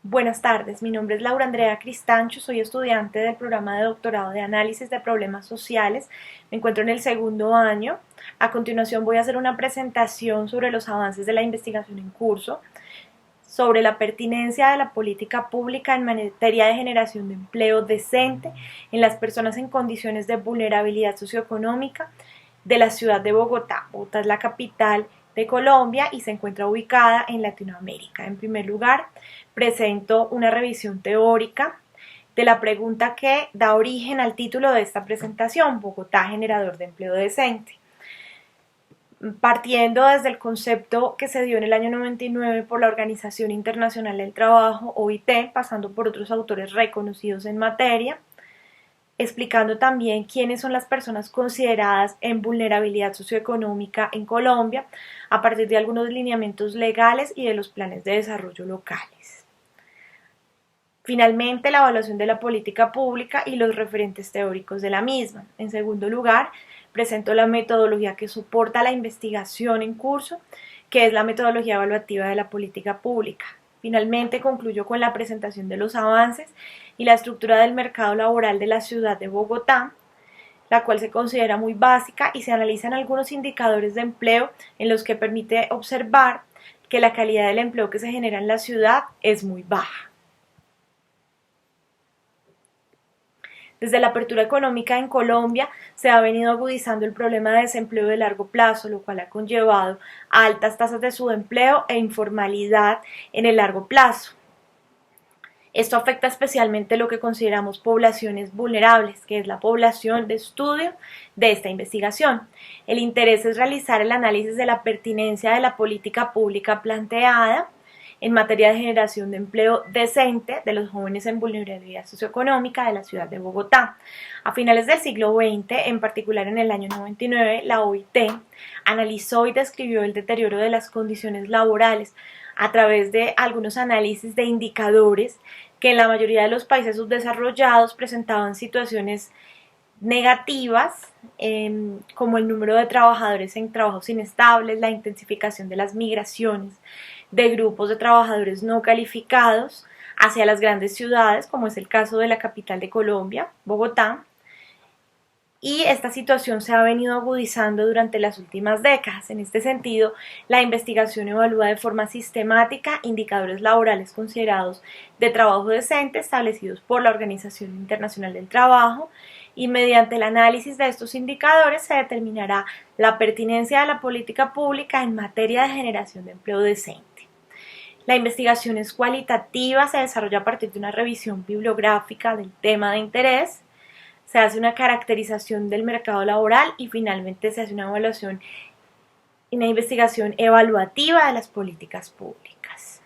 Buenas tardes, mi nombre es Laura Andrea Cristancho, soy estudiante del programa de doctorado de análisis de problemas sociales, me encuentro en el segundo año. A continuación voy a hacer una presentación sobre los avances de la investigación en curso, sobre la pertinencia de la política pública en materia de generación de empleo decente en las personas en condiciones de vulnerabilidad socioeconómica de la ciudad de Bogotá. Bogotá es la capital de Colombia y se encuentra ubicada en Latinoamérica. En primer lugar, presento una revisión teórica de la pregunta que da origen al título de esta presentación, Bogotá, generador de empleo decente. Partiendo desde el concepto que se dio en el año 99 por la Organización Internacional del Trabajo, OIT, pasando por otros autores reconocidos en materia, explicando también quiénes son las personas consideradas en vulnerabilidad socioeconómica en Colombia a partir de algunos lineamientos legales y de los planes de desarrollo locales. Finalmente, la evaluación de la política pública y los referentes teóricos de la misma. En segundo lugar, presento la metodología que soporta la investigación en curso, que es la metodología evaluativa de la política pública. Finalmente, concluyo con la presentación de los avances y la estructura del mercado laboral de la ciudad de Bogotá, la cual se considera muy básica y se analizan algunos indicadores de empleo en los que permite observar que la calidad del empleo que se genera en la ciudad es muy baja. Desde la apertura económica en Colombia se ha venido agudizando el problema de desempleo de largo plazo, lo cual ha conllevado a altas tasas de subempleo e informalidad en el largo plazo. Esto afecta especialmente lo que consideramos poblaciones vulnerables, que es la población de estudio de esta investigación. El interés es realizar el análisis de la pertinencia de la política pública planteada en materia de generación de empleo decente de los jóvenes en vulnerabilidad socioeconómica de la ciudad de Bogotá. A finales del siglo XX, en particular en el año 99, la OIT analizó y describió el deterioro de las condiciones laborales a través de algunos análisis de indicadores que en la mayoría de los países subdesarrollados presentaban situaciones negativas, como el número de trabajadores en trabajos inestables, la intensificación de las migraciones de grupos de trabajadores no calificados hacia las grandes ciudades, como es el caso de la capital de Colombia, Bogotá, y esta situación se ha venido agudizando durante las últimas décadas. En este sentido, la investigación evalúa de forma sistemática indicadores laborales considerados de trabajo decente establecidos por la Organización Internacional del Trabajo, y mediante el análisis de estos indicadores se determinará la pertinencia de la política pública en materia de generación de empleo decente. La investigación es cualitativa, se desarrolla a partir de una revisión bibliográfica del tema de interés, se hace una caracterización del mercado laboral y finalmente se hace una evaluación y una investigación evaluativa de las políticas públicas.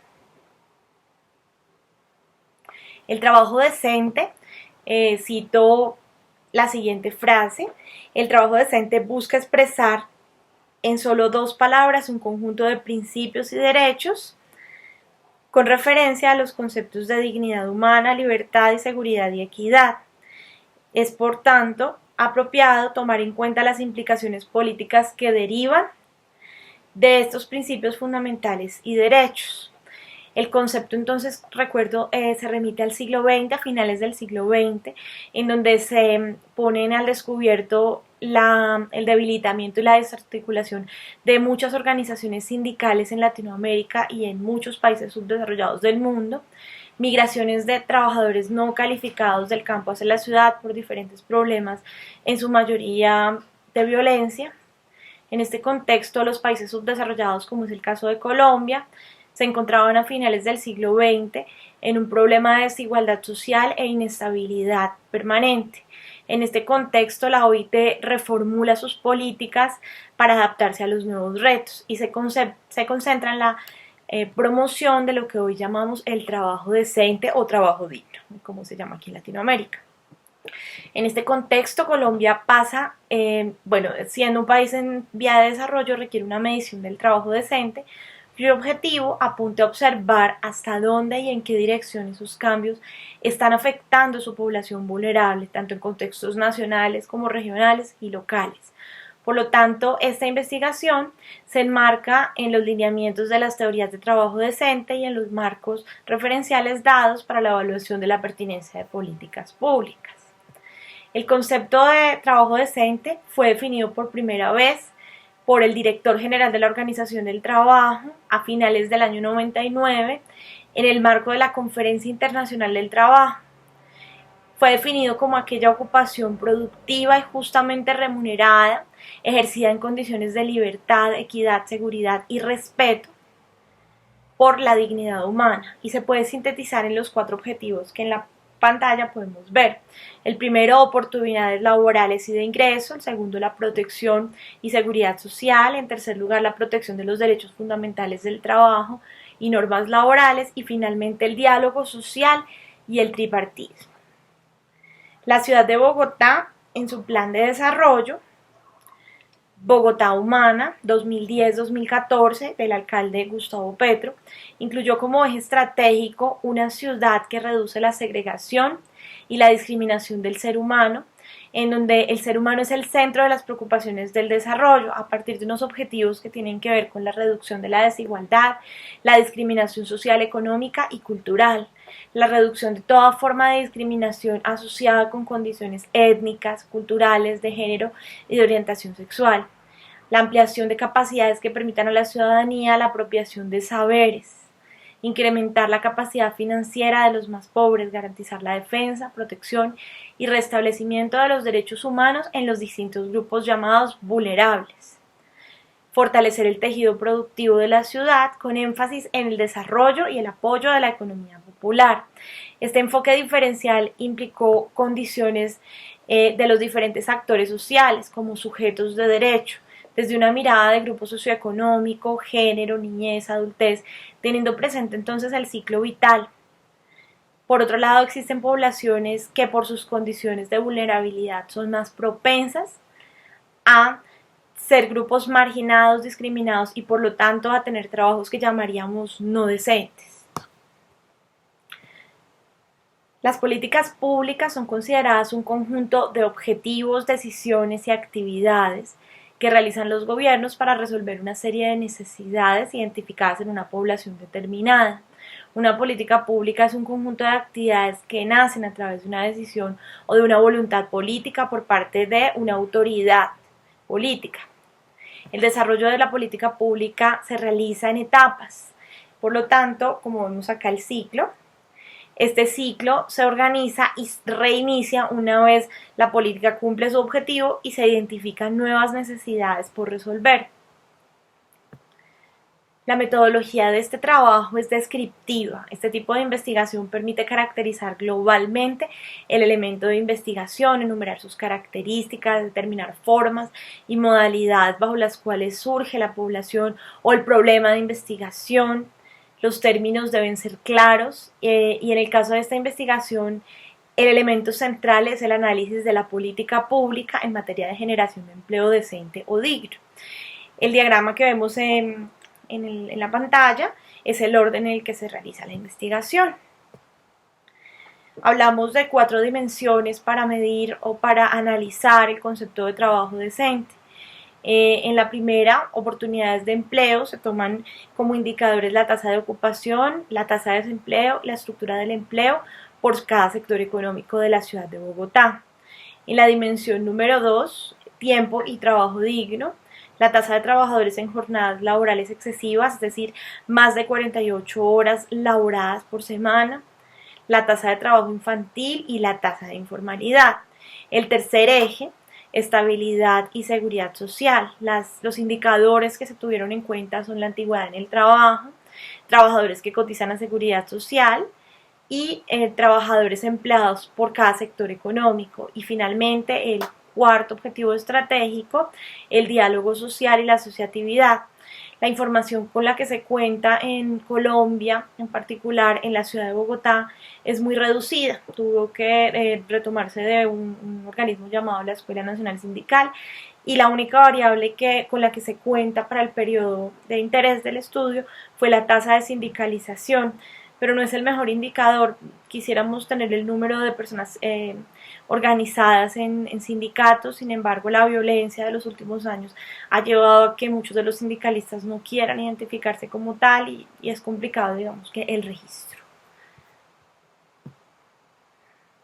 El trabajo decente, cito la siguiente frase: el trabajo decente busca expresar en solo dos palabras un conjunto de principios y derechos con referencia a los conceptos de dignidad humana, libertad y seguridad y equidad. Es, por tanto, apropiado tomar en cuenta las implicaciones políticas que derivan de estos principios fundamentales y derechos. El concepto, entonces, recuerdo, se remite al siglo XX, a finales del siglo XX, en donde se ponen al descubierto el debilitamiento y la desarticulación de muchas organizaciones sindicales en Latinoamérica y en muchos países subdesarrollados del mundo, migraciones de trabajadores no calificados del campo hacia la ciudad por diferentes problemas, en su mayoría de violencia. En este contexto, los países subdesarrollados, como es el caso de Colombia, se encontraban a finales del siglo XX en un problema de desigualdad social e inestabilidad permanente. En este contexto, la OIT reformula sus políticas para adaptarse a los nuevos retos y se concentra en la promoción de lo que hoy llamamos el trabajo decente o trabajo digno, como se llama aquí en Latinoamérica. En este contexto, Colombia pasa, siendo un país en vía de desarrollo, requiere una medición del trabajo decente, cuyo objetivo apunta a observar hasta dónde y en qué dirección esos cambios están afectando a su población vulnerable, tanto en contextos nacionales como regionales y locales. Por lo tanto, esta investigación se enmarca en los lineamientos de las teorías de trabajo decente y en los marcos referenciales dados para la evaluación de la pertinencia de políticas públicas. El concepto de trabajo decente fue definido por primera vez por el director general de la Organización del Trabajo a finales del año 99 en el marco de la Conferencia Internacional del Trabajo. Fue definido como aquella ocupación productiva y justamente remunerada, ejercida en condiciones de libertad, equidad, seguridad y respeto por la dignidad humana, y se puede sintetizar en los 4 objetivos que en la pantalla podemos ver. El primero, oportunidades laborales y de ingreso. El segundo, la protección y seguridad social. En tercer lugar, la protección de los derechos fundamentales del trabajo y normas laborales. Y finalmente, el diálogo social y el tripartismo. La ciudad de Bogotá, en su plan de desarrollo, Bogotá Humana 2010-2014, del alcalde Gustavo Petro, incluyó como eje estratégico una ciudad que reduce la segregación y la discriminación del ser humano, en donde el ser humano es el centro de las preocupaciones del desarrollo, a partir de unos objetivos que tienen que ver con la reducción de la desigualdad, la discriminación social, económica y cultural, la reducción de toda forma de discriminación asociada con condiciones étnicas, culturales, de género y de orientación sexual, la ampliación de capacidades que permitan a la ciudadanía la apropiación de saberes, incrementar la capacidad financiera de los más pobres, garantizar la defensa, protección y restablecimiento de los derechos humanos en los distintos grupos llamados vulnerables, fortalecer el tejido productivo de la ciudad con énfasis en el desarrollo y el apoyo de la economía popular. Este enfoque diferencial implicó condiciones de los diferentes actores sociales como sujetos de derecho, desde una mirada de grupo socioeconómico, género, niñez, adultez, teniendo presente entonces el ciclo vital. Por otro lado, existen poblaciones que por sus condiciones de vulnerabilidad son más propensas a ser grupos marginados, discriminados y por lo tanto a tener trabajos que llamaríamos no decentes. Las políticas públicas son consideradas un conjunto de objetivos, decisiones y actividades que realizan los gobiernos para resolver una serie de necesidades identificadas en una población determinada. Una política pública es un conjunto de actividades que nacen a través de una decisión o de una voluntad política por parte de una autoridad política. El desarrollo de la política pública se realiza en etapas. Por lo tanto, como vemos acá el ciclo, este ciclo se organiza y reinicia una vez la política cumple su objetivo y se identifican nuevas necesidades por resolver. La metodología de este trabajo es descriptiva. Este tipo de investigación permite caracterizar globalmente el elemento de investigación, enumerar sus características, determinar formas y modalidades bajo las cuales surge la población o el problema de investigación. Los términos deben ser claros y en el caso de esta investigación el elemento central es el análisis de la política pública en materia de generación de empleo decente o digno. El diagrama que vemos en la pantalla es el orden en el que se realiza la investigación. Hablamos de 4 dimensiones para medir o para analizar el concepto de trabajo decente. En la primera, oportunidades de empleo, se toman como indicadores la tasa de ocupación, la tasa de desempleo, la estructura del empleo por cada sector económico de la ciudad de Bogotá. En la dimensión número 2, tiempo y trabajo digno, la tasa de trabajadores en jornadas laborales excesivas, es decir, más de 48 horas laboradas por semana, la tasa de trabajo infantil y la tasa de informalidad. El tercer eje, estabilidad y seguridad social. Los indicadores que se tuvieron en cuenta son la antigüedad en el trabajo, trabajadores que cotizan a seguridad social y trabajadores empleados por cada sector económico. Y finalmente, el cuarto objetivo estratégico, el diálogo social y la asociatividad. La información con la que se cuenta en Colombia, en particular en la ciudad de Bogotá, es muy reducida. Tuvo que retomarse de un organismo llamado la Escuela Nacional Sindical y la única variable con la que se cuenta para el periodo de interés del estudio fue la tasa de sindicalización. pero no es el mejor indicador. Quisiéramos tener el número de personas organizadas en sindicatos. Sin embargo, la violencia de los últimos años ha llevado a que muchos de los sindicalistas no quieran identificarse como tal, y es complicado, digamos, que el registro.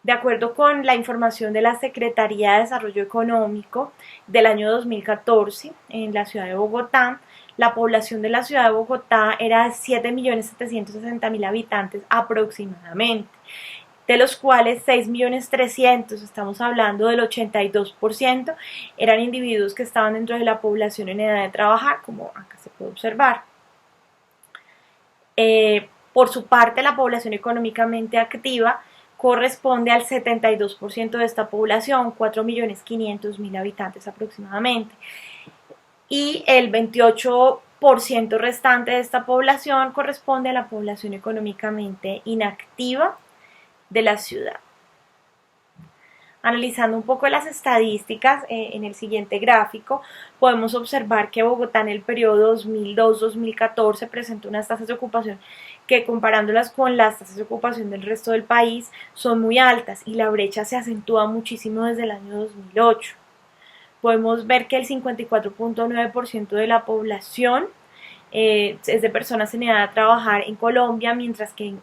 De acuerdo con la información de la Secretaría de Desarrollo Económico del año 2014, en la ciudad de Bogotá, la población de la ciudad de Bogotá era de 7.760.000 habitantes aproximadamente, de los cuales 6.300.000, estamos hablando del 82%, eran individuos que estaban dentro de la población en edad de trabajar, como acá se puede observar. Por su parte, la población económicamente activa corresponde al 72% de esta población, 4.500.000 habitantes aproximadamente. Y el 28% restante de esta población corresponde a la población económicamente inactiva de la ciudad. Analizando un poco las estadísticas, en el siguiente gráfico podemos observar que Bogotá en el periodo 2002-2014 presentó unas tasas de ocupación que, comparándolas con las tasas de ocupación del resto del país, son muy altas, y la brecha se acentúa muchísimo desde el año 2008. Podemos ver que el 54.9% de la población es de personas en edad de trabajar en Colombia, mientras que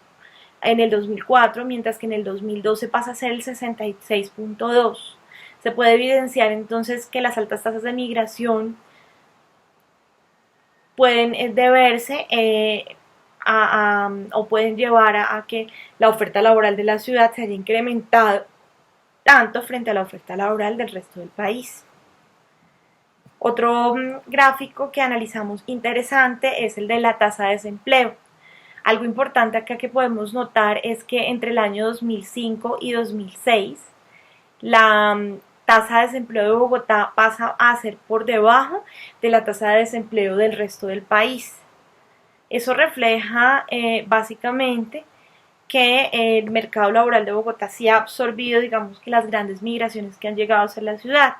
en el 2004, mientras que en el 2012 pasa a ser el 66.2%. Se puede evidenciar entonces que las altas tasas de migración pueden deberse o pueden llevar a que la oferta laboral de la ciudad se haya incrementado tanto frente a la oferta laboral del resto del país. Otro gráfico que analizamos interesante es el de la tasa de desempleo. Algo importante acá que podemos notar es que entre el año 2005 y 2006 la tasa de desempleo de Bogotá pasa a ser por debajo de la tasa de desempleo del resto del país. Eso refleja básicamente que el mercado laboral de Bogotá sí ha absorbido, digamos, que las grandes migraciones que han llegado a ser la ciudad.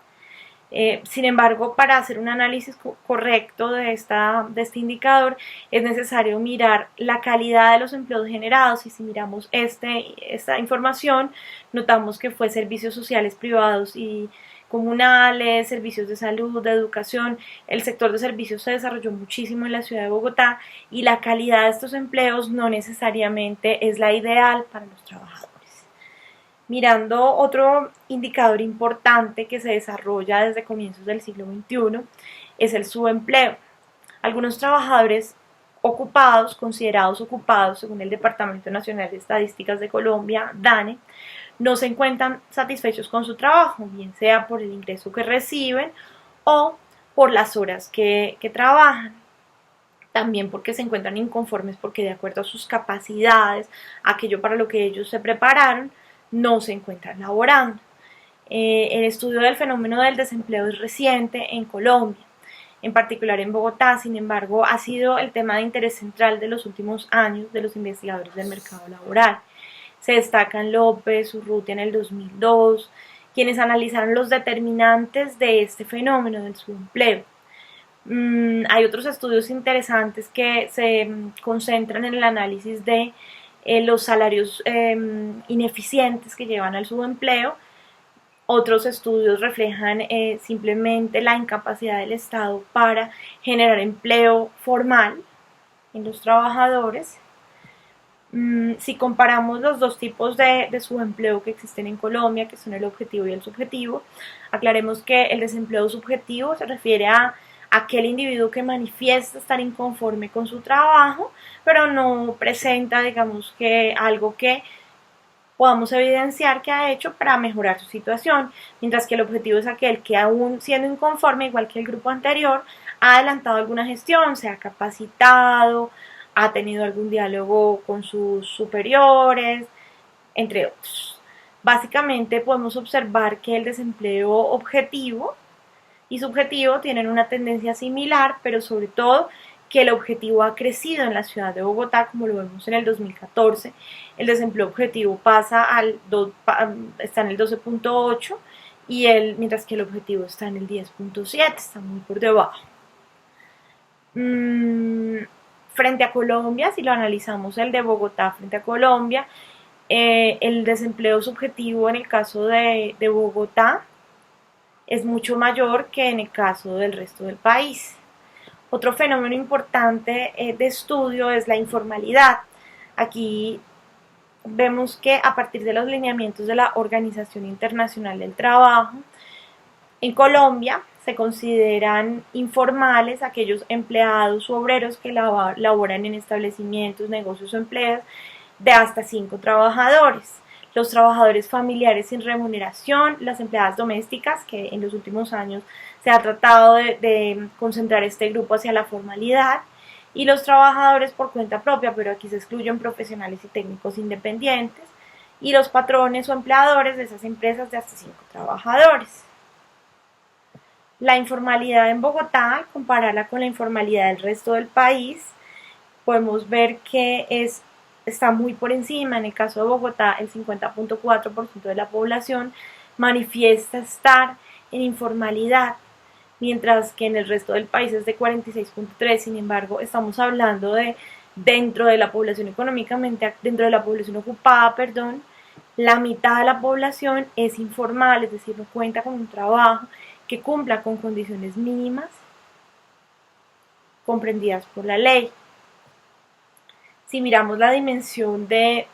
Sin embargo, para hacer un análisis correcto de este indicador es necesario mirar la calidad de los empleos generados, y si miramos esta información notamos que fue servicios sociales privados y comunales, servicios de salud, de educación. El sector de servicios se desarrolló muchísimo en la ciudad de Bogotá, y la calidad de estos empleos no necesariamente es la ideal para los trabajadores. Mirando otro indicador importante que se desarrolla desde comienzos del siglo XXI es el subempleo. Algunos trabajadores ocupados, considerados ocupados según el Departamento Nacional de Estadísticas de Colombia, DANE, no se encuentran satisfechos con su trabajo, bien sea por el ingreso que reciben o por las horas que trabajan. También porque se encuentran inconformes porque, de acuerdo a sus capacidades, aquello para lo que ellos se prepararon, no se encuentran laborando. El estudio del fenómeno del desempleo es reciente en Colombia, en particular en Bogotá. Sin embargo, ha sido el tema de interés central de los últimos años de los investigadores del mercado laboral. Se destacan López, Urrutia en el 2002, quienes analizaron los determinantes de este fenómeno del subempleo. Hay otros estudios interesantes que se concentran en el análisis de los salarios ineficientes que llevan al subempleo. Otros estudios reflejan simplemente la incapacidad del Estado para generar empleo formal en los trabajadores. Si comparamos los dos tipos de subempleo que existen en Colombia, que son el objetivo y el subjetivo, aclaremos que el desempleo subjetivo se refiere a aquel individuo que manifiesta estar inconforme con su trabajo, pero no presenta, digamos, que algo que podamos evidenciar que ha hecho para mejorar su situación, mientras que el objetivo es aquel que, aún siendo inconforme, igual que el grupo anterior, ha adelantado alguna gestión, se ha capacitado, ha tenido algún diálogo con sus superiores, entre otros. Básicamente podemos observar que el desempleo objetivo y subjetivo tienen una tendencia similar, pero sobre todo que el objetivo ha crecido en la ciudad de Bogotá, como lo vemos en el 2014. El desempleo objetivo está en el 12.8, mientras que el objetivo está en el 10.7, está muy por debajo. Frente a Colombia, si lo analizamos el de Bogotá frente a Colombia, el desempleo subjetivo en el caso de Bogotá es mucho mayor que en el caso del resto del país. Otro fenómeno importante de estudio es la informalidad. Aquí vemos que a partir de los lineamientos de la Organización Internacional del Trabajo, en Colombia se consideran informales aquellos empleados u obreros que laboran en establecimientos, negocios o empleos de hasta 5 trabajadores. Los trabajadores familiares sin remuneración, las empleadas domésticas, que en los últimos años se ha tratado de concentrar este grupo hacia la formalidad, y los trabajadores por cuenta propia, pero aquí se excluyen profesionales y técnicos independientes, y los patrones o empleadores de esas empresas de hasta 5 trabajadores. La informalidad en Bogotá, al compararla con la informalidad del resto del país, podemos ver que está muy por encima. En el caso de Bogotá, el 50.4% de la población manifiesta estar en informalidad, mientras que en el resto del país es de 46.3%. Sin embargo, estamos hablando de dentro de la población dentro de la población ocupada, perdón, la mitad de la población es informal, es decir, no cuenta con un trabajo que cumpla con condiciones mínimas comprendidas por la ley. Si miramos la dimensión de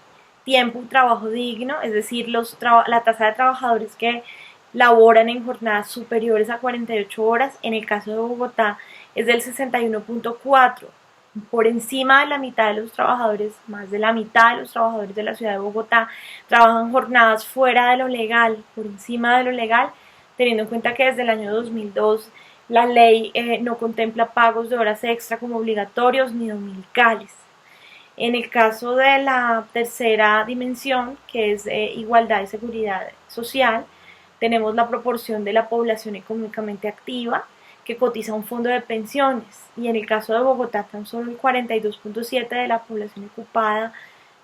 tiempo y trabajo digno, es decir, la tasa de trabajadores que laboran en jornadas superiores a 48 horas, en el caso de Bogotá es del 61.4%, por encima de la mitad de los trabajadores, más de la mitad de los trabajadores de la ciudad de Bogotá trabajan jornadas fuera de lo legal, por encima de lo legal, teniendo en cuenta que desde el año 2002 la ley no contempla pagos de horas extra como obligatorios ni dominicales. En el caso de la tercera dimensión, que es igualdad y seguridad social, tenemos la proporción de la población económicamente activa que cotiza un fondo de pensiones, y en el caso de Bogotá tan solo el 42.7% de la población ocupada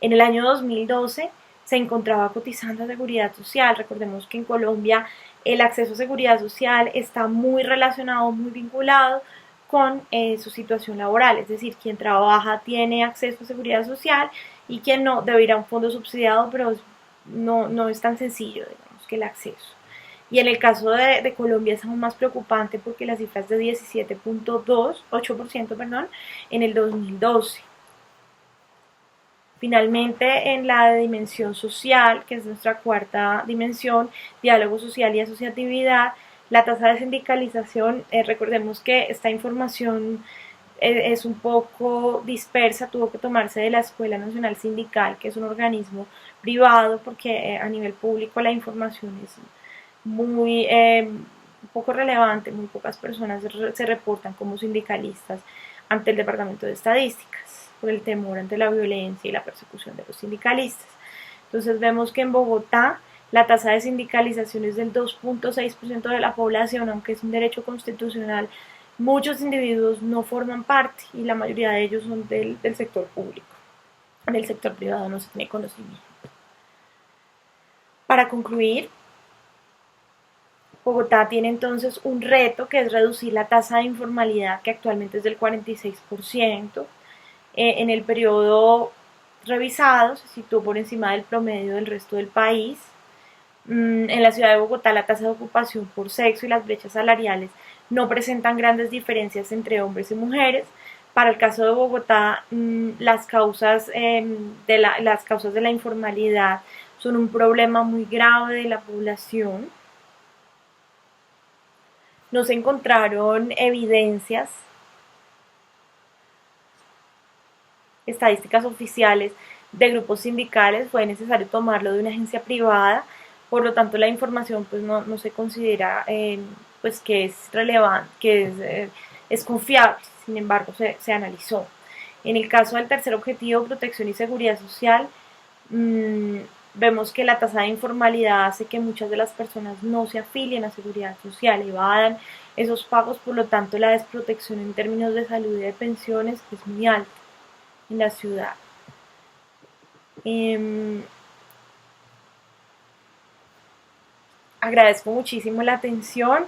en el año 2012 se encontraba cotizando a seguridad social. Recordemos que en Colombia el acceso a seguridad social está muy relacionado, muy vinculado con su situación laboral, es decir, quien trabaja tiene acceso a seguridad social y quien no debe ir a un fondo subsidiado, pero no es tan sencillo, digamos, que el acceso. Y en el caso de Colombia es aún más preocupante porque la cifra es de 17.8%, en el 2012. Finalmente, en la dimensión social, que es nuestra cuarta dimensión, diálogo social y asociatividad, la tasa de sindicalización, recordemos que esta información es un poco dispersa, tuvo que tomarse de la Escuela Nacional Sindical, que es un organismo privado, porque a nivel público la información es muy poco relevante, muy pocas personas se reportan como sindicalistas ante el Departamento de Estadísticas por el temor ante la violencia y la persecución de los sindicalistas. Entonces vemos que en Bogotá la tasa de sindicalización es del 2.6% de la población, aunque es un derecho constitucional. Muchos individuos no forman parte y la mayoría de ellos son del sector público. En el sector privado no se tiene conocimiento. Para concluir, Bogotá tiene entonces un reto que es reducir la tasa de informalidad, que actualmente es del 46%. En el periodo revisado se situó por encima del promedio del resto del país. En la ciudad de Bogotá la tasa de ocupación por sexo y las brechas salariales no presentan grandes diferencias entre hombres y mujeres. Para el caso de Bogotá, las causas de la informalidad son un problema muy grave de la población. No se encontraron evidencias, estadísticas oficiales de grupos sindicales, fue necesario tomarlo de una agencia privada, por lo tanto la información pues no se considera pues que es relevante, que es confiable. Sin embargo se analizó. En el caso del tercer objetivo, protección y seguridad social, vemos que la tasa de informalidad hace que muchas de las personas no se afilien a seguridad social, evadan esos pagos, por lo tanto la desprotección en términos de salud y de pensiones es muy alta en la ciudad. Agradezco muchísimo la atención.